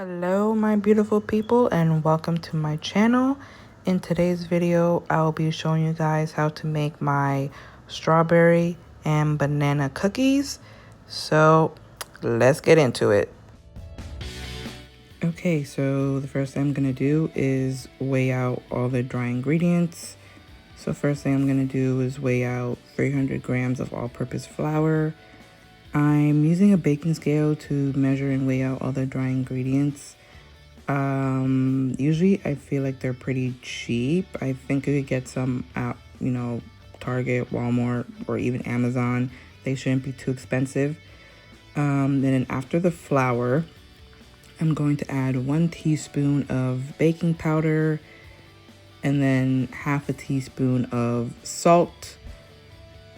Hello my beautiful people and welcome to my channel. In today's video I'll be showing you guys how to make my strawberry and banana cookies. So let's get into it. Okay, so the first thing I'm gonna do is weigh out all the dry ingredients. So first thing I'm gonna do is weigh out 300 grams of all-purpose flour. I'm using a baking scale to measure and weigh out all the dry ingredients. Usually I feel like they're pretty cheap. I think you could get some at, Target, Walmart, or even Amazon. They shouldn't be too expensive. And then after the flour, I'm going to add 1 teaspoon of baking powder and then half a teaspoon of salt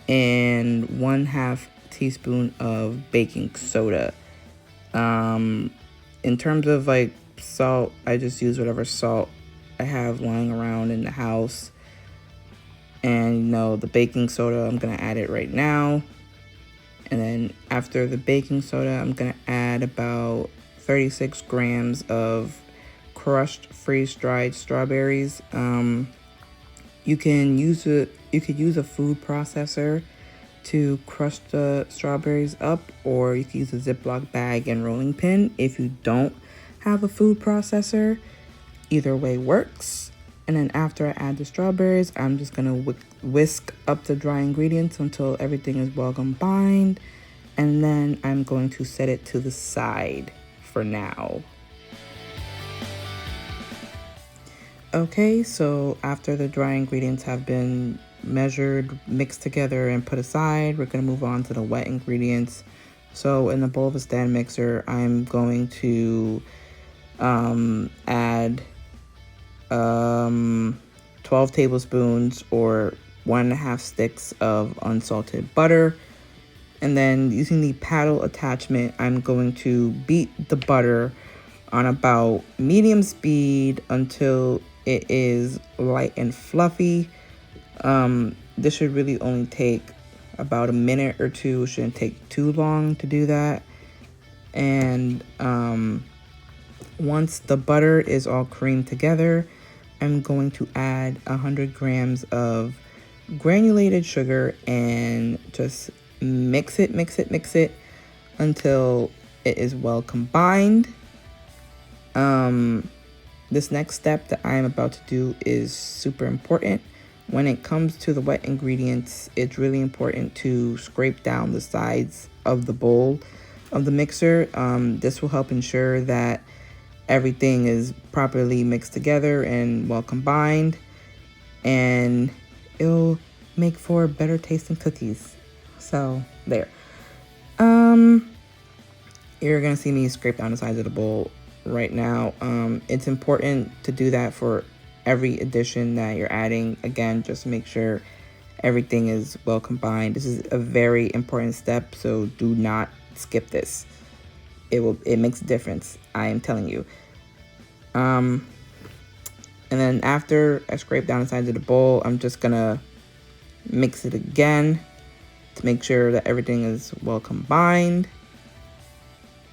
and 1/2 teaspoon of baking soda. In terms of like salt, I just use whatever salt I have lying around in the house. And the baking soda, I'm gonna add it right now. And then after the baking soda, I'm gonna add about 36 grams of crushed freeze-dried strawberries. You could use a food processor to crush the strawberries up, or you can use a Ziploc bag and rolling pin if you don't have a food processor. Either way works. And then after I add the strawberries, I'm just gonna whisk up the dry ingredients until everything is well combined, and then I'm going to set it to the side for now. Okay, so after the dry ingredients have been measured, mixed together, and put aside, we're going to move on to the wet ingredients. So in a bowl of a stand mixer, I'm going to add 12 tablespoons or 1.5 sticks of unsalted butter. And then using the paddle attachment, I'm going to beat the butter on about medium speed until it is light and fluffy. This should really only take about a minute or two. It shouldn't take too long to do that. And once the butter is all creamed together, I'm going to add 100 grams of granulated sugar and just mix it until it is well combined. This next step that I am about to do is super important. When it comes to the wet ingredients, it's really important to scrape down the sides of the bowl of the mixer. This will help ensure that everything is properly mixed together and well combined, and it'll make for better tasting cookies. So there. You're gonna see me scrape down the sides of the bowl right now. It's important to do that for every addition that you're adding. Again, just make sure everything is well combined. This is a very important step, so do not skip this. It makes a difference, I am telling you. And then after I scrape down the sides of the bowl, I'm just gonna mix it again to make sure that everything is well combined.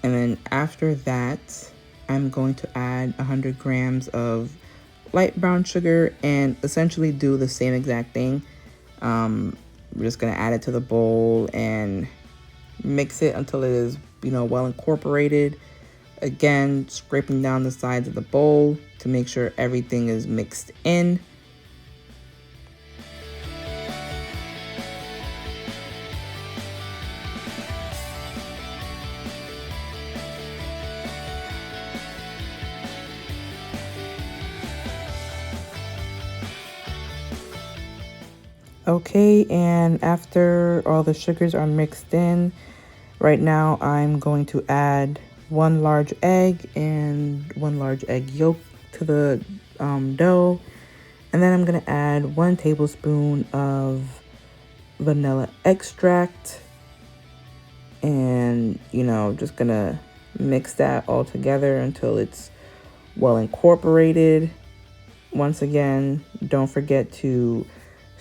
And then after that, I'm going to add 100 grams of light brown sugar and essentially do the same exact thing. We're just gonna add it to the bowl and mix it until it is, well incorporated. Again, scraping down the sides of the bowl to make sure everything is mixed in. Okay, and after all the sugars are mixed in, right now I'm going to add 1 large egg and 1 large egg yolk to the dough. And then I'm going to add 1 tablespoon of vanilla extract. And, just going to mix that all together until it's well incorporated. Once again, don't forget to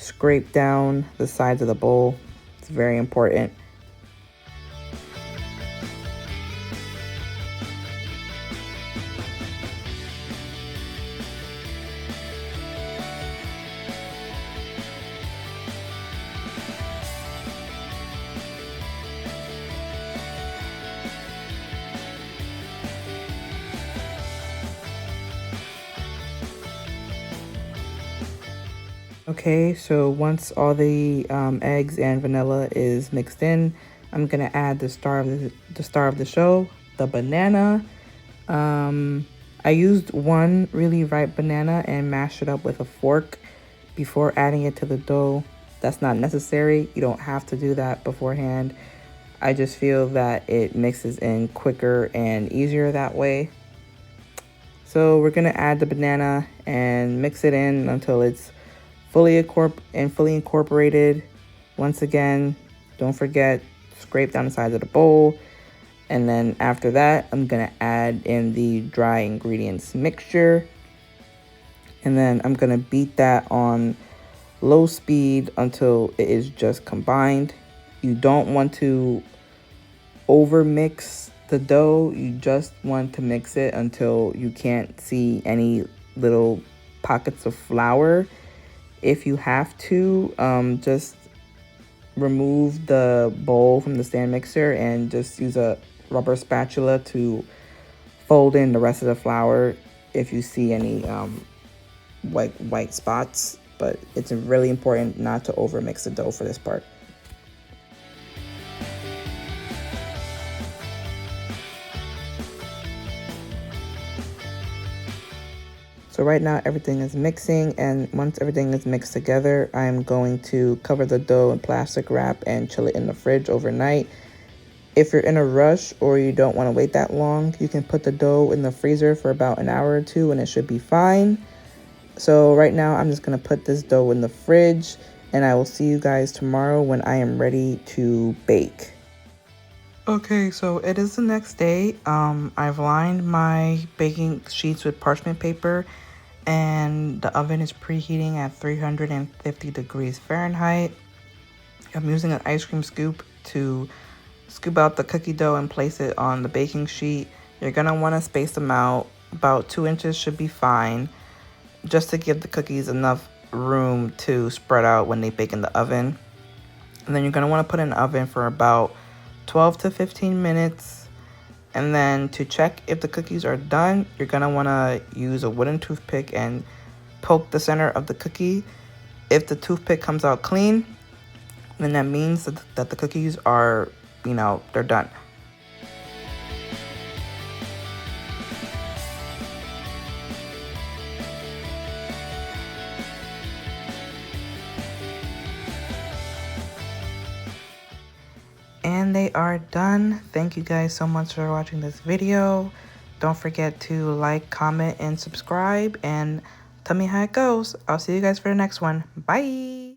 scrape down the sides of the bowl. It's very important. Okay, so once all the eggs and vanilla is mixed in, I'm gonna add the star of the show, the banana. I used one really ripe banana and mashed it up with a fork before adding it to the dough. That's not necessary. You don't have to do that beforehand. I just feel that it mixes in quicker and easier that way. So we're gonna add the banana and mix it in until it's fully incorporated. Once again, don't forget, scrape down the sides of the bowl. And then after that, I'm gonna add in the dry ingredients mixture. And then I'm gonna beat that on low speed until it is just combined. You don't want to over mix the dough. You just want to mix it until you can't see any little pockets of flour. If you have to, just remove the bowl from the stand mixer and just use a rubber spatula to fold in the rest of the flour if you see any white spots. But it's really important not to over mix the dough for this part. So right now everything is mixing, and once everything is mixed together, I'm going to cover the dough in plastic wrap and chill it in the fridge overnight. If you're in a rush or you don't want to wait that long, you can put the dough in the freezer for about an hour or two and it should be fine. So right now I'm just going to put this dough in the fridge, and I will see you guys tomorrow when I am ready to bake. Okay, so it is the next day. I've lined my baking sheets with parchment paper, and the oven is preheating at 350 degrees Fahrenheit. I'm using an ice cream scoop to scoop out the cookie dough and place it on the baking sheet. You're gonna want to space them out. About 2 inches should be fine, just to give the cookies enough room to spread out when they bake in the oven. And then you're gonna want to put it in the oven for about 12 to 15 minutes. And then to check if the cookies are done, you're gonna wanna use a wooden toothpick and poke the center of the cookie. If the toothpick comes out clean, then that means that the cookies are, they're done. And they are done. Thank you guys so much for watching this video. Don't forget to like, comment, and subscribe, and tell me how it goes. I'll see you guys for the next one. Bye.